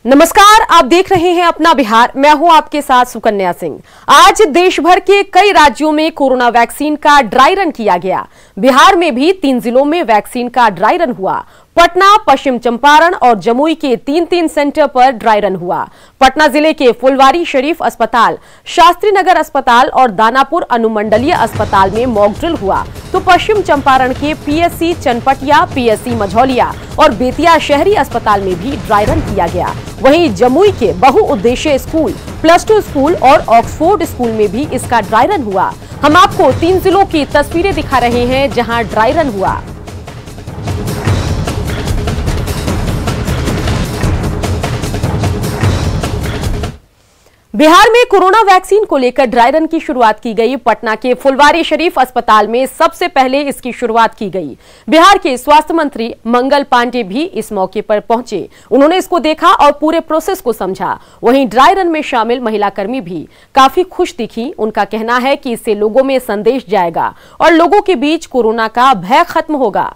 नमस्कार, आप देख रहे हैं अपना बिहार। मैं हूं आपके साथ सुकन्या सिंह। आज देश भर के कई राज्यों में कोरोना वैक्सीन का ड्राई रन किया गया। बिहार में भी 3 जिलों में वैक्सीन का ड्राई रन हुआ। पटना, पश्चिम चंपारण और जमुई के 3 सेंटर पर ड्राई रन हुआ। पटना जिले के फुलवारी शरीफ अस्पताल, शास्त्री नगर अस्पताल और दानापुर अनुमंडलीय अस्पताल में मॉक ड्रिल हुआ, तो पश्चिम चंपारण के पीएससी चनपटिया, पीएससी मझौलिया और बेतिया शहरी अस्पताल में भी ड्राई रन किया गया। वहीं जमुई के बहुउद्देशीय स्कूल, +2 स्कूल और ऑक्सफोर्ड स्कूल में भी इसका ड्राई रन हुआ। हम आपको 3 जिलों की तस्वीरें दिखा रहे हैं जहां ड्राई रन हुआ। बिहार में कोरोना वैक्सीन को लेकर ड्राई रन की शुरुआत की गई। पटना के फुलवारी शरीफ अस्पताल में सबसे पहले इसकी शुरुआत की गई। बिहार के स्वास्थ्य मंत्री मंगल पांडे भी इस मौके पर पहुंचे। उन्होंने इसको देखा और पूरे प्रोसेस को समझा। वहीं ड्राई रन में शामिल महिला कर्मी भी काफी खुश दिखी। उनका कहना है कि इससे लोगों में संदेश जाएगा और लोगों के बीच कोरोना का भय खत्म होगा।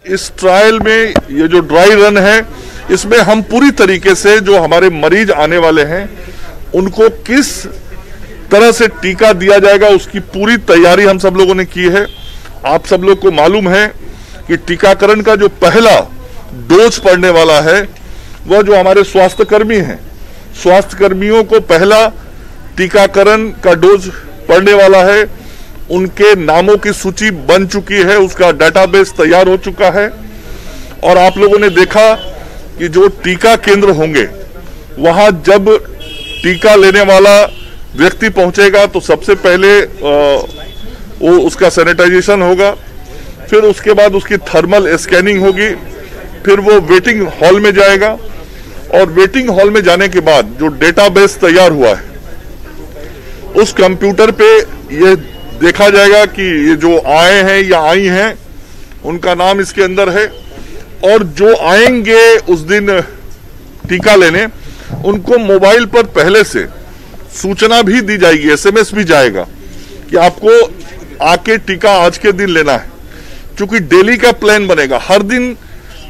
इस ट्रायल में ये जो ड्राई रन है, इसमें हम पूरी तरीके से जो हमारे मरीज आने वाले हैं उनको किस तरह से टीका दिया जाएगा उसकी पूरी तैयारी हम सब लोगों ने की है। आप सब लोग को मालूम है कि टीकाकरण का जो पहला डोज पड़ने वाला है वह जो हमारे स्वास्थ्य कर्मी हैं, स्वास्थ्य कर्मियों को पहला टीकाकरण का डोज पड़ने वाला है। उनके नामों की सूची बन चुकी है, उसका डेटाबेस तैयार हो चुका है। और आप लोगों ने देखा कि जो टीका केंद्र होंगे वहां जब टीका लेने वाला व्यक्ति पहुंचेगा तो सबसे पहले वो उसका सैनिटाइजेशन होगा, फिर उसके बाद उसकी थर्मल स्कैनिंग होगी, फिर वो वेटिंग हॉल में जाएगा और वेटिंग हॉल में जाने के बाद जो डेटाबेस तैयार हुआ है उस कंप्यूटर पे ये देखा जाएगा कि ये जो आए हैं या आई हैं उनका नाम इसके अंदर है। और जो आएंगे उस दिन टीका लेने, उनको मोबाइल पर पहले से सूचना भी दी जाएगी, एसएमएस भी जाएगा कि आपको आके टीका आज के दिन लेना है। क्योंकि डेली का प्लान बनेगा, हर दिन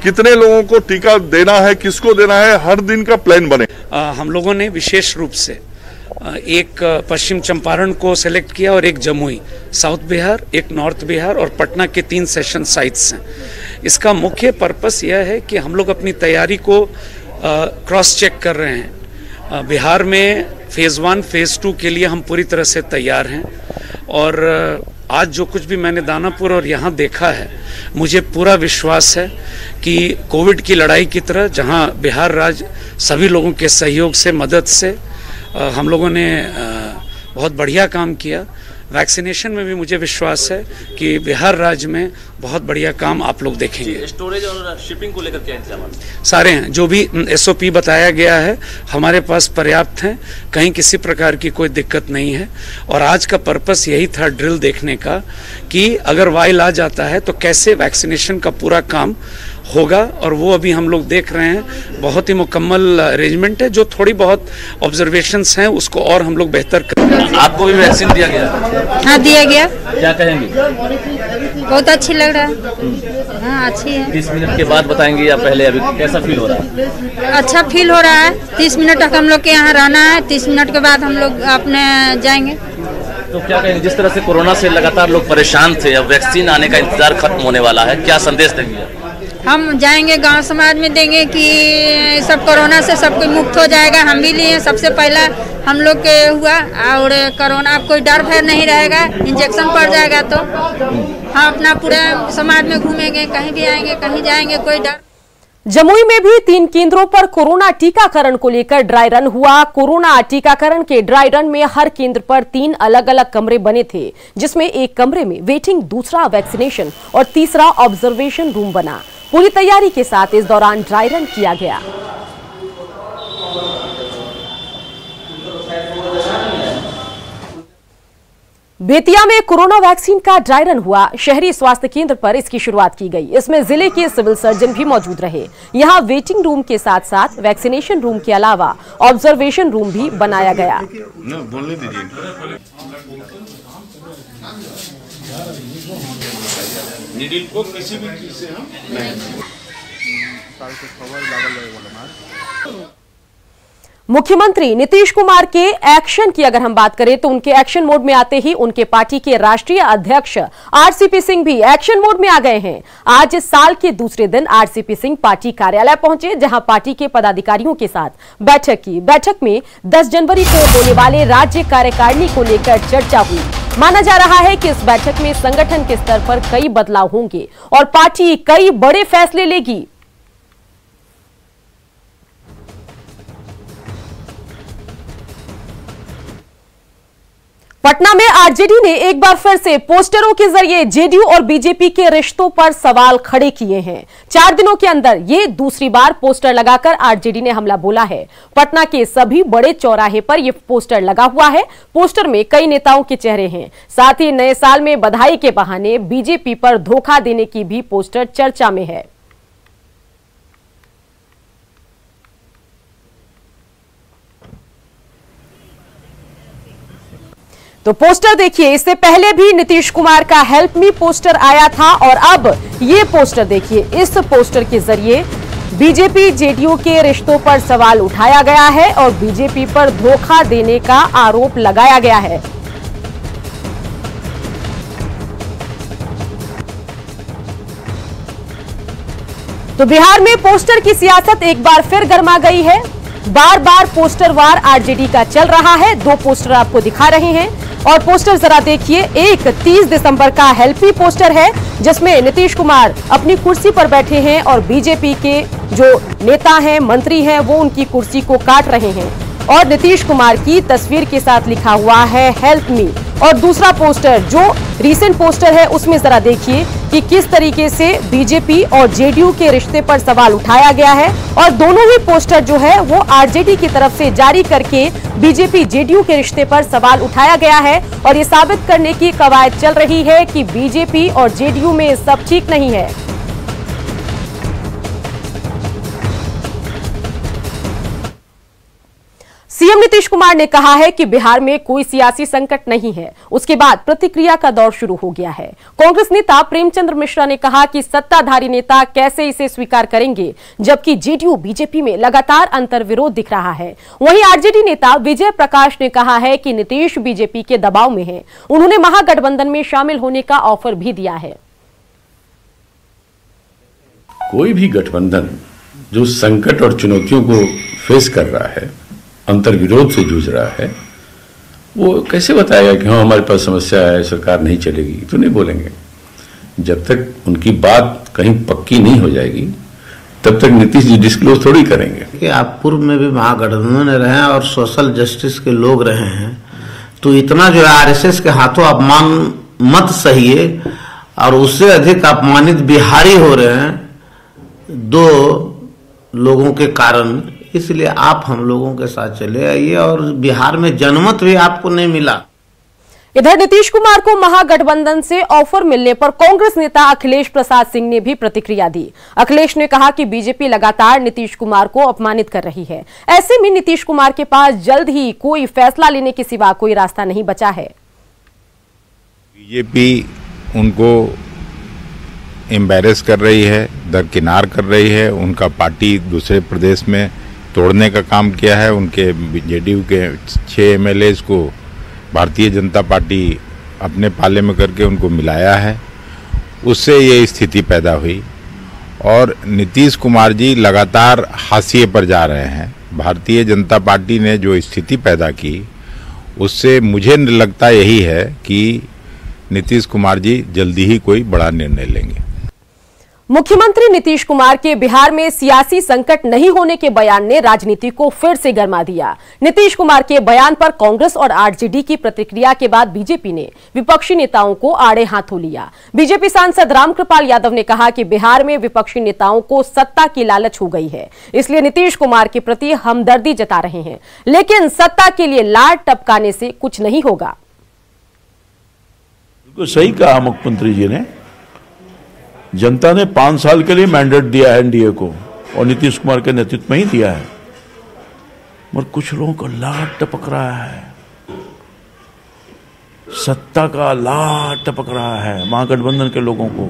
कितने लोगों को टीका देना है, किसको देना है, हर दिन का प्लान बने। हम लोगों ने विशेष रूप से एक पश्चिम चंपारण को सेलेक्ट किया और एक जमुई, साउथ बिहार, एक नॉर्थ बिहार और पटना के 3 सेशन साइट्स हैं। इसका मुख्य पर्पस यह है कि हम लोग अपनी तैयारी को क्रॉस चेक कर रहे हैं। बिहार में फेज़ 1, फेज़ 2 के लिए हम पूरी तरह से तैयार हैं और आज जो कुछ भी मैंने दानापुर और यहाँ देखा है, मुझे पूरा विश्वास है कि कोविड की लड़ाई की तरह जहाँ बिहार राज्य सभी लोगों के सहयोग से, मदद से हम लोगों ने बहुत बढ़िया काम किया। वैक्सीनेशन में भी मुझे विश्वास है कि बिहार राज्य में बहुत बढ़िया काम आप लोग देखेंगे। स्टोरेज और शिपिंग को लेकर क्या इंतजाम सारे हैं, जो भी SOP बताया गया है हमारे पास पर्याप्त हैं, कहीं किसी प्रकार की कोई दिक्कत नहीं है। और आज का पर्पस यही था ड्रिल देखने का कि अगर वाइल आ जाता है तो कैसे वैक्सीनेशन का पूरा काम होगा, और वो अभी हम लोग देख रहे हैं। बहुत ही मुकम्मल अरेंजमेंट है। जो थोड़ी बहुत ऑब्जर्वेशंस हैं उसको और हम लोग बेहतर करेंगे। आपको भी वैक्सीन दिया गया? हाँ, दिया गया। क्या कहेंगे? बहुत अच्छी लग रहा है। हाँ, अच्छी है। 30 मिनट के बाद बताएंगे या पहले? अभी कैसा फील हो रहा है? अच्छा फील हो रहा है। 30 मिनट तक हम लोग के यहाँ रहना है। 30 मिनट के बाद हम लोग अपने जाएंगे। तो क्या कहेंगे, जिस तरह से कोरोना से लगातार लोग परेशान थे, अब वैक्सीन आने का इंतजार खत्म होने वाला है, क्या संदेश देंगे? हम जाएंगे गांव समाज में देंगे कि सब कोरोना से सब कोई मुक्त हो जाएगा। हम भी लिए सबसे पहला हम लोग के हुआ और कोरोना कोई डर भय नहीं रहेगा। इंजेक्शन पड़ जाएगा तो हम अपना पूरे समाज में घूमेंगे, कहीं भी आएंगे, कहीं जाएंगे, कोई डर। जमुई में भी 3 केंद्रों पर कोरोना टीकाकरण को लेकर ड्राई रन हुआ। कोरोना टीकाकरण के ड्राई रन में हर केंद्र पर 3 अलग-अलग कमरे बने थे, जिसमें एक कमरे में वेटिंग, दूसरा वैक्सीनेशन और तीसरा ऑब्जर्वेशन रूम बना। पूरी तैयारी के साथ इस दौरान ड्राई रन किया गया। बेतिया में कोरोना वैक्सीन का ड्राई रन हुआ। शहरी स्वास्थ्य केंद्र पर इसकी शुरुआत की गई। इसमें जिले के सिविल सर्जन भी मौजूद रहे। यहां वेटिंग रूम के साथ साथ वैक्सीनेशन रूम के अलावा ऑब्जर्वेशन रूम भी बनाया गया। नीडल को किसी भी चीज से हम मुख्यमंत्री नीतीश कुमार के एक्शन की अगर हम बात करें तो उनके एक्शन मोड में आते ही उनके पार्टी के राष्ट्रीय अध्यक्ष आरसीपी सिंह भी एक्शन मोड में आ गए हैं। आज साल के दूसरे दिन आरसीपी सिंह पार्टी कार्यालय पहुंचे, जहां पार्टी के पदाधिकारियों के साथ बैठक की। बैठक में 10 जनवरी को होने वाले राज्य कार्यकारिणी को लेकर चर्चा हुई। माना जा रहा है कि इस बैठक में संगठन के स्तर पर कई बदलाव होंगे और पार्टी कई बड़े फैसले लेगी। पटना में आरजेडी ने एक बार फिर से पोस्टरों के जरिए जेडीयू और बीजेपी के रिश्तों पर सवाल खड़े किए हैं। 4 दिनों के अंदर ये दूसरी बार पोस्टर लगाकर आरजेडी ने हमला बोला है। पटना के सभी बड़े चौराहे पर यह पोस्टर लगा हुआ है। पोस्टर में कई नेताओं के चेहरे हैं। साथ ही नए साल में बधाई के बहाने बीजेपी पर धोखा देने की भी पोस्टर चर्चा में है। तो पोस्टर देखिए, इससे पहले भी नीतीश कुमार का हेल्प मी पोस्टर आया था और अब ये पोस्टर देखिए। इस पोस्टर के जरिए बीजेपी जेडीयू के रिश्तों पर सवाल उठाया गया है और बीजेपी पर धोखा देने का आरोप लगाया गया है। तो बिहार में पोस्टर की सियासत एक बार फिर गर्मा गई है। बार बार पोस्टर वार आरजेडी का चल रहा है। 2 पोस्टर आपको दिखा रहे हैं और पोस्टर जरा देखिए। एक 30 दिसंबर का हेल्प मी पोस्टर है जिसमें नीतीश कुमार अपनी कुर्सी पर बैठे हैं और बीजेपी के जो नेता हैं, मंत्री हैं, वो उनकी कुर्सी को काट रहे हैं और नीतीश कुमार की तस्वीर के साथ लिखा हुआ है हेल्प मी। और दूसरा पोस्टर जो रीसेंट पोस्टर है उसमें जरा देखिए कि किस तरीके से बीजेपी और जेडीयू के रिश्ते पर सवाल उठाया गया है और दोनों ही पोस्टर जो है वो आरजेडी की तरफ से जारी करके बीजेपी जेडीयू के रिश्ते पर सवाल उठाया गया है और ये साबित करने की कवायद चल रही है कि बीजेपी और जेडीयू में सब ठीक नहीं है। सीएम नीतीश कुमार ने कहा है कि बिहार में कोई सियासी संकट नहीं है। उसके बाद प्रतिक्रिया का दौर शुरू हो गया है। कांग्रेस नेता प्रेमचंद्र मिश्रा ने कहा कि सत्ताधारी नेता कैसे इसे स्वीकार करेंगे, जबकि जेडीयू बीजेपी में लगातार अंतर्विरोध दिख रहा है। वहीं आरजेडी नेता विजय प्रकाश ने कहा है कि नीतीश बीजेपी के दबाव में है। उन्होंने महागठबंधन में शामिल होने का ऑफर भी दिया है। कोई भी गठबंधन जो संकट और चुनौतियों को फेस कर रहा है, अंतर्विरोध से जूझ रहा है, वो कैसे बताएगा कि हाँ हमारे पास समस्या है, सरकार नहीं चलेगी? तो नहीं बोलेंगे। जब तक उनकी बात कहीं पक्की नहीं हो जाएगी तब तक नीतीश जी डिस्क्लोज थोड़ी करेंगे। कि आप पूर्व में भी महागठबंधन में रहे हैं और सोशल जस्टिस के लोग रहे हैं, तो इतना जो है आरएसएस के हाथों अपमान मत सहिए और उससे अधिक अपमानित बिहारी हो रहे हैं 2 लोगों के कारण। इसलिए आप हम लोगों के साथ चले आइए और बिहार में जनमत भी आपको नहीं मिला। इधर नीतीश कुमार को महागठबंधन से ऑफर मिलने पर कांग्रेस नेता अखिलेश प्रसाद सिंह ने भी प्रतिक्रिया दी। अखिलेश ने कहा कि बीजेपी लगातार नीतीश कुमार को अपमानित कर रही है। ऐसे में नीतीश कुमार के पास जल्द ही कोई फैसला लेने के सिवा कोई रास्ता नहीं बचा है। बीजेपी उनको एम्बैरेस कर रही है, दरकिनार कर रही है। उनका पार्टी दूसरे प्रदेश में तोड़ने का काम किया है। उनके जेडीयू के 6 एमएलएज को भारतीय जनता पार्टी अपने पाले में करके उनको मिलाया है। उससे ये स्थिति पैदा हुई और नीतीश कुमार जी लगातार हाशिए पर जा रहे हैं। भारतीय जनता पार्टी ने जो स्थिति पैदा की उससे मुझे लगता यही है कि नीतीश कुमार जी जल्दी ही कोई बड़ा निर्णय लेंगे। मुख्यमंत्री नीतीश कुमार के बिहार में सियासी संकट नहीं होने के बयान ने राजनीति को फिर से गरमा दिया। नीतीश कुमार के बयान पर कांग्रेस और आरजेडी की प्रतिक्रिया के बाद बीजेपी ने विपक्षी नेताओं को आड़े हाथों लिया। बीजेपी सांसद रामकृपाल यादव ने कहा कि बिहार में विपक्षी नेताओं को सत्ता की लालच हो गई है, इसलिए नीतीश कुमार के प्रति हमदर्दी जता रहे हैं, लेकिन सत्ता के लिए लाड टपकाने से कुछ नहीं होगा। बिल्कुल सही कहा मुख्यमंत्री जी ने। जनता ने 5 साल के लिए मैंडेट दिया है एनडीए को और नीतीश कुमार के नेतृत्व में ही दिया है, मगर कुछ लोगों को लाड टपक रहा है, सत्ता का लाड टपक रहा है महागठबंधन के लोगों को।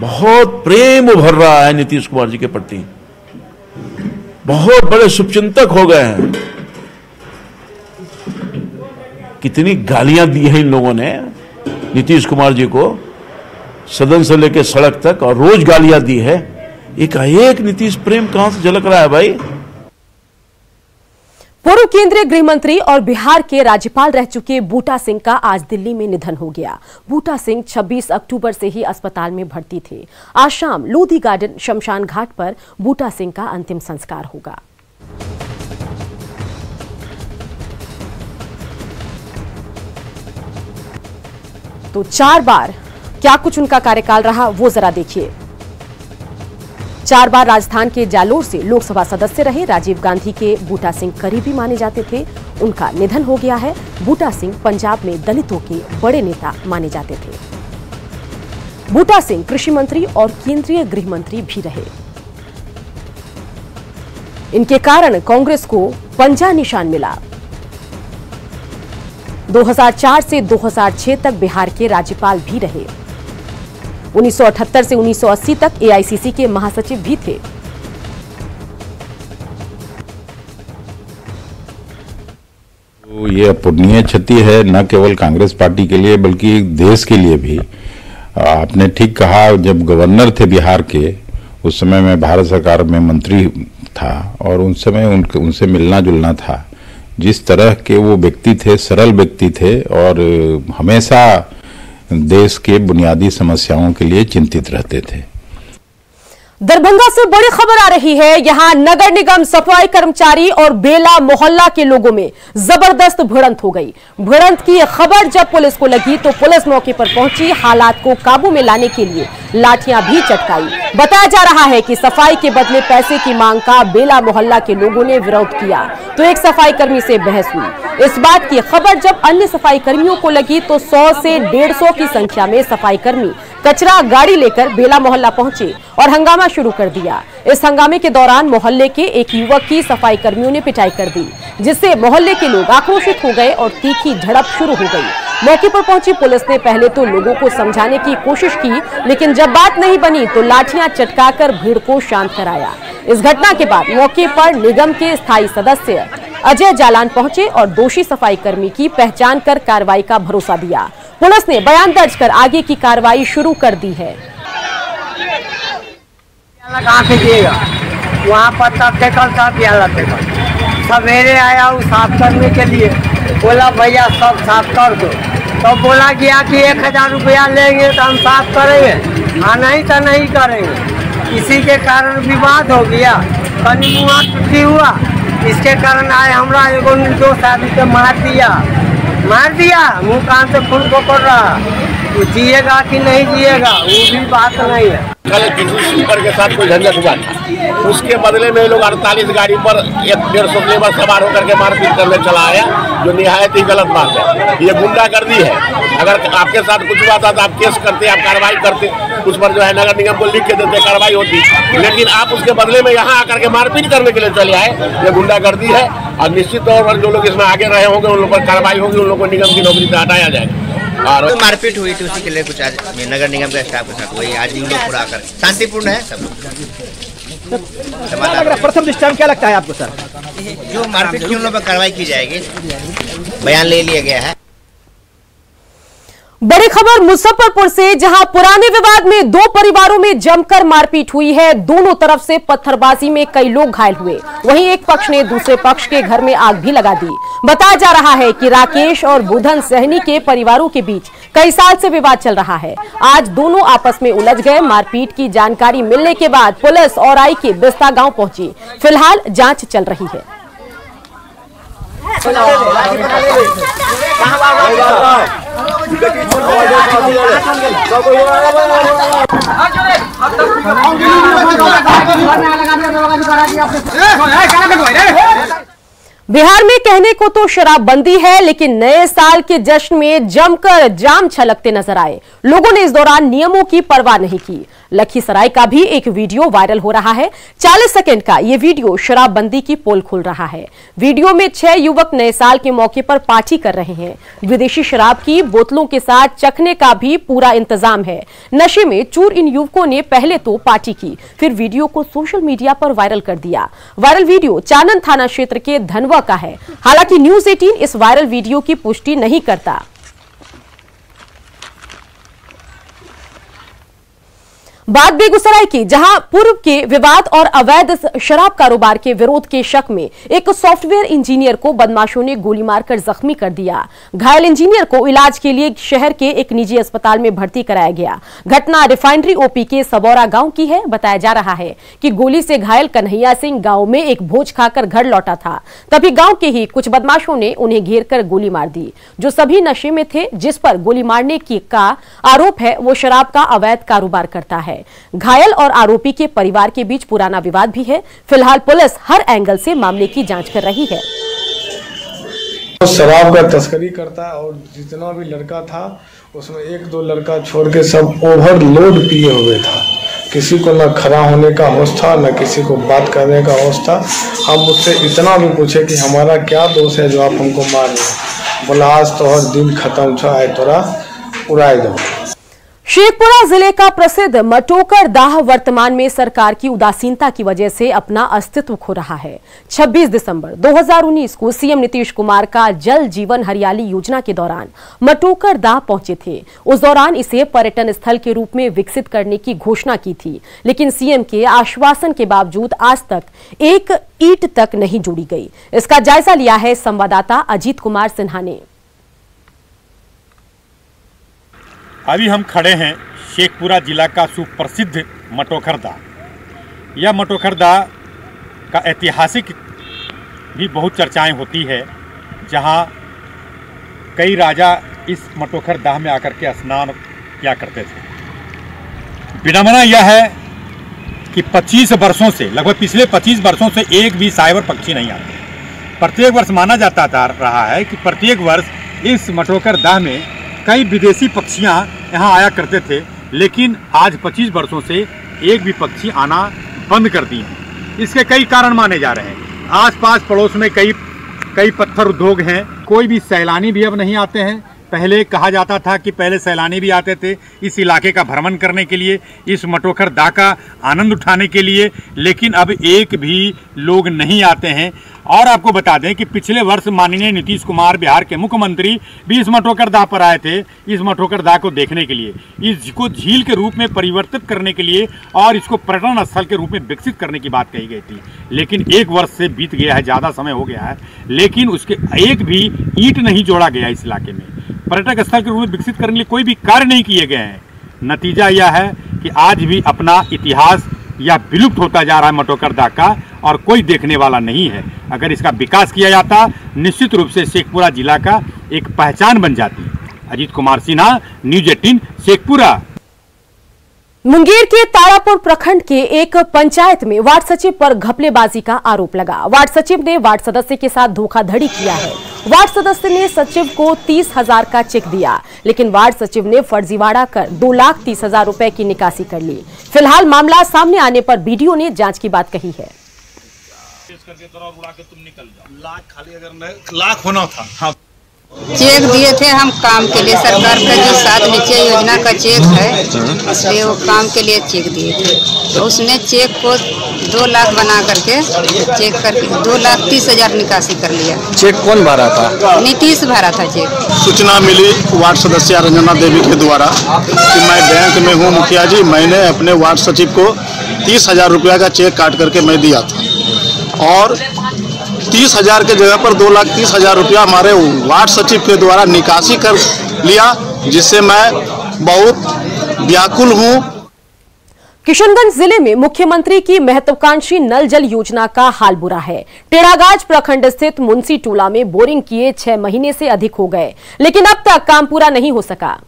बहुत प्रेम उभर रहा है नीतीश कुमार जी के प्रति, बहुत बड़े शुभचिंतक हो गए हैं। कितनी गालियां दी हैं इन लोगों ने नीतीश कुमार जी को, सदन से लेकर सड़क तक, और रोज गालियां दी है। एकाएक नीतीश प्रेम कहां से झलक रहा है भाई। पूर्व केंद्रीय गृह मंत्री और बिहार के राज्यपाल रह चुके बूटा सिंह का आज दिल्ली में निधन हो गया। बूटा सिंह 26 अक्टूबर से ही अस्पताल में भर्ती थे। आज शाम लोधी गार्डन शमशान घाट पर बूटा सिंह का अंतिम संस्कार होगा। तो 4 बार क्या कुछ उनका कार्यकाल रहा वो जरा देखिए। 4 बार राजस्थान के जालोर से लोकसभा सदस्य रहे राजीव गांधी के बूटा सिंह करीबी माने जाते थे। उनका निधन हो गया है। बूटा सिंह पंजाब में दलितों के बड़े नेता माने जाते थे। बूटा सिंह कृषि मंत्री और केंद्रीय गृह मंत्री भी रहे। इनके कारण कांग्रेस को पंजा निशान मिला। 2004 से 2006 तक बिहार के राज्यपाल भी रहे। 1978 से 1980 तक एआईसीसी के महासचिव भी थे। तो ये अपूरणीय क्षति है न केवल कांग्रेस पार्टी के लिए बल्कि देश के लिए भी। आपने ठीक कहा, जब गवर्नर थे बिहार के, उस समय मैं भारत सरकार में मंत्री था और उन समय उनसे मिलना जुलना था। जिस तरह के वो व्यक्ति थे, सरल व्यक्ति थे और हमेशा देश के बुनियादी समस्याओं के लिए चिंतित रहते थे। दरभंगा से बड़ी खबर आ रही है। यहां नगर निगम सफाई कर्मचारी और बेला मोहल्ला के लोगों में जबरदस्त भिड़ंत हो गई। भिड़ंत की खबर जब पुलिस को लगी तो पुलिस मौके पर पहुंची। हालात को काबू में लाने के लिए लाठियां भी चटकाई। बताया जा रहा है कि सफाई के बदले पैसे की मांग का बेला मोहल्ला के लोगों ने विरोध किया तो एक सफाई कर्मी से बहस हुई। इस बात की खबर जब अन्य सफाई कर्मियों को लगी तो 100 से 150 की संख्या में सफाई कर्मी कचरा गाड़ी लेकर बेला मोहल्ला पहुंचे और हंगामा शुरू कर दिया। इस हंगामे के दौरान मोहल्ले के एक युवक की सफाई कर्मियों ने पिटाई कर दी, जिससे मोहल्ले के लोग आक्रोशित हो गए और तीखी झड़प शुरू हो गई। मौके पर पहुंची पुलिस ने पहले तो लोगों को समझाने की कोशिश की, लेकिन जब बात नहीं बनी तो लाठियां चटकाकर भीड़ को शांत कराया। इस घटना के बाद मौके पर निगम के स्थायी सदस्य अजय जालान पहुंचे और दोषी सफाई कर्मी की पहचान कर कार्रवाई का भरोसा दिया। पुलिस ने बयान दर्ज कर आगे की कार्रवाई शुरू कर दी है। कहाँ से दिएगा? वहाँ पर सवेरे आया वो साफ करने के लिए, बोला भैया सब साफ कर दो। तो बोला गया कि 1000 रुपया लेंगे तो हम साफ करेंगे, हाँ नहीं तो नहीं करेंगे। इसी के कारण विवाद हो गया, कहीं मुँह टूटी हुआ। इसके कारण आए हमरा एगो निर्दोष आदमी को मार दिया। मुँह कान से खून पकड़ रहा। वो जिएगा कि नहीं जिएगा वो भी बात नहीं है। कल किसी स्पीकर के साथ कोई झंझट हुआ था, उसके बदले में लोग 48 गाड़ी पर 150 लेबर सवार होकर के मारपीट करने चला आया, जो निहायत ही गलत बात है। ये गुंडागर्दी है। अगर आपके साथ कुछ हुआ था तो आप केस करते, आप कार्रवाई करते, उस पर जो है नगर निगम को लिख के देते, कार्रवाई होती। लेकिन आप उसके बदले में यहाँ आकर के मारपीट करने के लिए चले आए, ये गुंडागर्दी है। और निश्चित तौर पर जो लोग इसमें आगे रहे होंगे उन लोगों पर कार्रवाई होगी, उन लोगों को निगम की नौकरी से हटाया जाएगा। और मारपीट हुई थी उसी के लिए कुछ आज नगर निगम के स्टाफ के साथ हुई। आज हम लोग पूरा कर शांतिपूर्ण है सब। प्रथम दृष्टया क्या लगता है आपको सर? जो मारपीट की उन लोगों पर कार्रवाई की जाएगी, बयान ले लिया गया है। बड़ी खबर मुजफ्फरपुर से, जहां पुराने विवाद में 2 परिवारों में जमकर मारपीट हुई है। दोनों तरफ से पत्थरबाजी में कई लोग घायल हुए। वहीं एक पक्ष ने दूसरे पक्ष के घर में आग भी लगा दी। बताया जा रहा है कि राकेश और बुधन सहनी के परिवारों के बीच कई साल से विवाद चल रहा है। आज दोनों आपस में उलझ गए। मारपीट की जानकारी मिलने के बाद पुलिस औराई के बिस्ता गांव पहुंची। फिलहाल जांच चल रही है। बिहार में कहने को तो शराबबंदी है, लेकिन नए साल के जश्न में जमकर जाम छलकते नजर आए। लोगों ने इस दौरान नियमों की परवाह नहीं की। लखीसराय का भी एक वीडियो वायरल हो रहा है। 40 सेकंड का ये वीडियो शराबबंदी की पोल खोल रहा है। वीडियो में 6 युवक नए साल के मौके पर पार्टी कर रहे हैं। विदेशी शराब की बोतलों के साथ चखने का भी पूरा इंतजाम है। नशे में चूर इन युवकों ने पहले तो पार्टी की, फिर वीडियो को सोशल मीडिया पर वायरल कर दिया। वायरल वीडियो चानन थाना क्षेत्र के धनवा का है। हालांकि न्यूज़ 18 इस वायरल वीडियो की पुष्टि नहीं करता। बात बेगूसराय की, जहां पूर्व के विवाद और अवैध शराब कारोबार के विरोध के शक में एक सॉफ्टवेयर इंजीनियर को बदमाशों ने गोली मारकर जख्मी कर दिया। घायल इंजीनियर को इलाज के लिए शहर के एक निजी अस्पताल में भर्ती कराया गया। घटना रिफाइनरी ओपी के सबौरा गांव की है। बताया जा रहा है कि गोली से घायल कन्हैया सिंह गांव में एक भोज खाकर घर लौटा था। तभी गांव के ही कुछ बदमाशों ने उन्हें घेर कर गोली मार दी। जो सभी नशे में थे, जिस पर गोली मारने का आरोप है, वो शराब का अवैध कारोबार करता है। घायल और आरोपी के परिवार के बीच पुराना विवाद भी है। फिलहाल पुलिस हर एंगल से मामले की जांच कर रही है। शराब का तस्करी करता है और जितना भी लड़का था उसमें 1-2 लड़का छोड़ के सब ओवरलोड पिए हुए था। किसी को न खड़ा होने का होश था, न किसी को बात करने का होश था। हम उससे इतना भी पूछे कि हमारा क्या दोष है जो आप हमको मार रहे। बोला आज तो हर दिन खत्म छो, आए तोरा उड़ाए दो। शेखपुरा जिले का प्रसिद्ध मटोकर दाह वर्तमान में सरकार की उदासीनता की वजह से अपना अस्तित्व खो रहा है। 26 दिसंबर 2019 को सीएम नीतीश कुमार का जल जीवन हरियाली योजना के दौरान मटोकर दाह पहुंचे थे। उस दौरान इसे पर्यटन स्थल के रूप में विकसित करने की घोषणा की थी, लेकिन सीएम के आश्वासन के बावजूद आज तक एक ईंट तक नहीं जोड़ी गई। इसका जायजा लिया है संवाददाता अजीत कुमार सिन्हा ने। अभी हम खड़े हैं शेखपुरा जिला का सुप्रसिद्ध मटोकर दाह। यह मटोकर दाह का ऐतिहासिक भी बहुत चर्चाएं होती है, जहां कई राजा इस मटोकर दाह में आकर के स्नान किया करते थे। विडंबना यह है कि 25 वर्षों से, लगभग पिछले 25 वर्षों से एक भी साइबर पक्षी नहीं आते। प्रत्येक वर्ष माना जाता रहा है कि प्रत्येक वर्ष इस मटोकर दाह में कई विदेशी पक्षियां यहां आया करते थे, लेकिन आज 25 वर्षों से एक भी पक्षी आना बंद कर दिए हैं। इसके कई कारण माने जा रहे हैं। आसपास पड़ोस में कई पत्थर उद्योग हैं। कोई भी सैलानी भी अब नहीं आते हैं। पहले कहा जाता था कि पहले सैलानी भी आते थे इस इलाके का भ्रमण करने के लिए, इस मटोकर दाह का आनंद उठाने के लिए, लेकिन अब एक भी लोग नहीं आते हैं। और आपको बता दें कि पिछले वर्ष माननीय नीतीश कुमार बिहार के मुख्यमंत्री भी इस मटोकर दाह पर आए थे, इस मटोकर दाह को देखने के लिए, इसको झील के रूप में परिवर्तित करने के लिए और इसको पर्यटन स्थल के रूप में विकसित करने की बात कही गई थी। लेकिन 1 वर्ष से बीत गया है, ज़्यादा समय हो गया है, लेकिन उसके एक भी ईंट नहीं जोड़ा गया इस इलाके में। पर्यटक स्थल के रूप में विकसित करने के लिए कोई भी कार्य नहीं किए गए हैं। नतीजा यह है कि आज भी अपना इतिहास या विलुप्त होता जा रहा है मटोकर दाह का, और कोई देखने वाला नहीं है। अगर इसका विकास किया जाता, निश्चित रूप से शेखपुरा जिला का एक पहचान बन जाती। अजीत कुमार सिन्हा, न्यूज़ 18 शेखपुरा। मुंगेर के तारापुर प्रखंड के एक पंचायत में वार्ड सचिव पर घपलेबाजी का आरोप लगा। वार्ड सचिव ने वार्ड सदस्य के साथ धोखाधड़ी किया है। वार्ड सदस्य ने सचिव को 30,000 का चेक दिया, लेकिन वार्ड सचिव ने फर्जीवाड़ा कर 2,30,000 रुपए की निकासी कर ली। फिलहाल मामला सामने आने पर बीडीओ ने जांच की बात कही है। लाख होना था। हाँ। चेक दिए थे हम काम के लिए, सरकार का जो 7 निश्चय योजना का चेक है, इसलिए वो काम के लिए चेक दिए थे। तो उसने चेक को 2 लाख बना करके चेक करके 2,30,000 निकासी कर लिया। चेक कौन भरा था? नीतीश भरा था चेक। सूचना मिली वार्ड सदस्य रंजना देवी के द्वारा कि मैं बैंक में हूँ मुखिया जी, मैंने अपने वार्ड सचिव को 30,000 रुपया का चेक काट करके मैं दिया था, और 30,000 के जगह पर 2,30,000 रुपया हमारे वार्ड सचिव के द्वारा निकासी कर लिया, जिससे मैं बहुत व्याकुल हूँ। किशनगंज जिले में मुख्यमंत्री की महत्वाकांक्षी नल जल योजना का हाल बुरा है। टेढ़ागाज प्रखंड स्थित मुंसी टोला में बोरिंग किए 6 महीने से अधिक हो गए, लेकिन अब तक काम पूरा नहीं हो सका।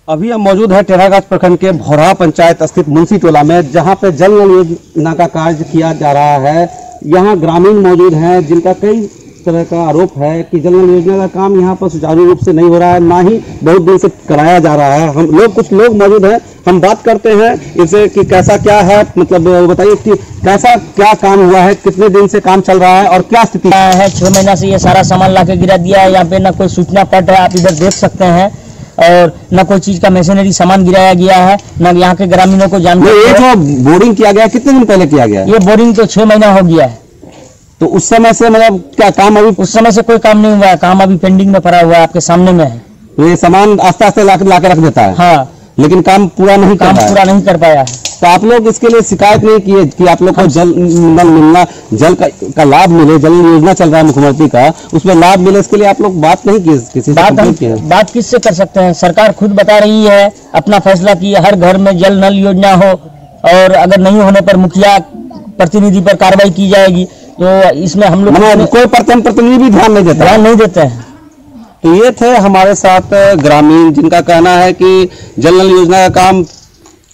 अभी हम मौजूद है टेढ़ागाज प्रखंड के भौरा पंचायत स्थित मुंसी टोला में, जहां पे जल नल योजना का कार्य किया जा रहा है। यहां ग्रामीण मौजूद हैं जिनका कई इस तरह का आरोप है कि जल नल योजना का काम यहाँ पर सुचारू रूप से नहीं हो रहा है, ना ही बहुत दिन से कराया जा रहा है। हम लोग कुछ लोग मौजूद हैं, हम बात करते हैं इससे कि कैसा क्या है, मतलब बताइए कि कैसा क्या काम हुआ है, कितने दिन से काम चल रहा है और क्या स्थिति है। 6 महीना से ये सारा सामान ला के गिरा दिया है, यहाँ पे ना कोई सूचना पट है, आप इधर देख सकते हैं, और न कोई चीज का मशीनरी सामान गिराया गया है, न यहाँ के ग्रामीणों को जानकारी। ये जो बोरिंग किया गया कितने दिन पहले किया गया? ये बोरिंग तो 6 महीना हो गया है। तो उस समय से मतलब क्या काम अभी? उस समय से कोई काम नहीं हुआ है, काम अभी पेंडिंग में पड़ा हुआ है, आपके सामने में है। तो ये सामान आस्ते आस्ते ला के रख देता है? हाँ, लेकिन काम पूरा नहीं कर पाया है। तो आप लोग इसके लिए शिकायत नहीं किए कि आप लोग को जल नल मिलना, जल का लाभ मिले, जल योजना चल रहा है मुख्यमंत्री का, उसमें लाभ मिले, इसके लिए आप लोग बात नहीं की? किसी से बात किससे कर सकते हैं? सरकार खुद बता रही है अपना फैसला कि हर घर में जल नल योजना हो, और अगर नहीं होने पर मुखिया प्रतिनिधि पर कार्रवाई की जाएगी। तो इसमें हम लोग कोई प्रतिनिधि भी ध्यान नहीं देते हैं। तो ये थे हमारे साथ ग्रामीण, जिनका कहना है कि जल नल योजना का काम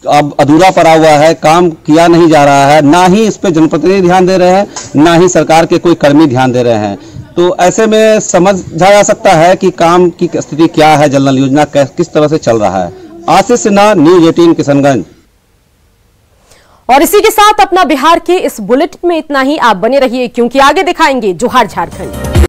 अब अधूरा पड़ा हुआ है, काम किया नहीं जा रहा है, ना ही इस पे जनप्रतिनिधि ध्यान दे रहे हैं, ना ही सरकार के कोई कर्मी ध्यान दे रहे हैं। तो ऐसे में समझा जा सकता है कि काम की स्थिति क्या है, जल नल योजना किस तरह से चल रहा है। आशीष सिन्हा, न्यूज 18 किशनगंज। और इसी के साथ अपना बिहार के इस बुलेटिन में इतना ही। आप बने रहिए, क्योंकि आगे दिखाएंगे जोहार झारखंड।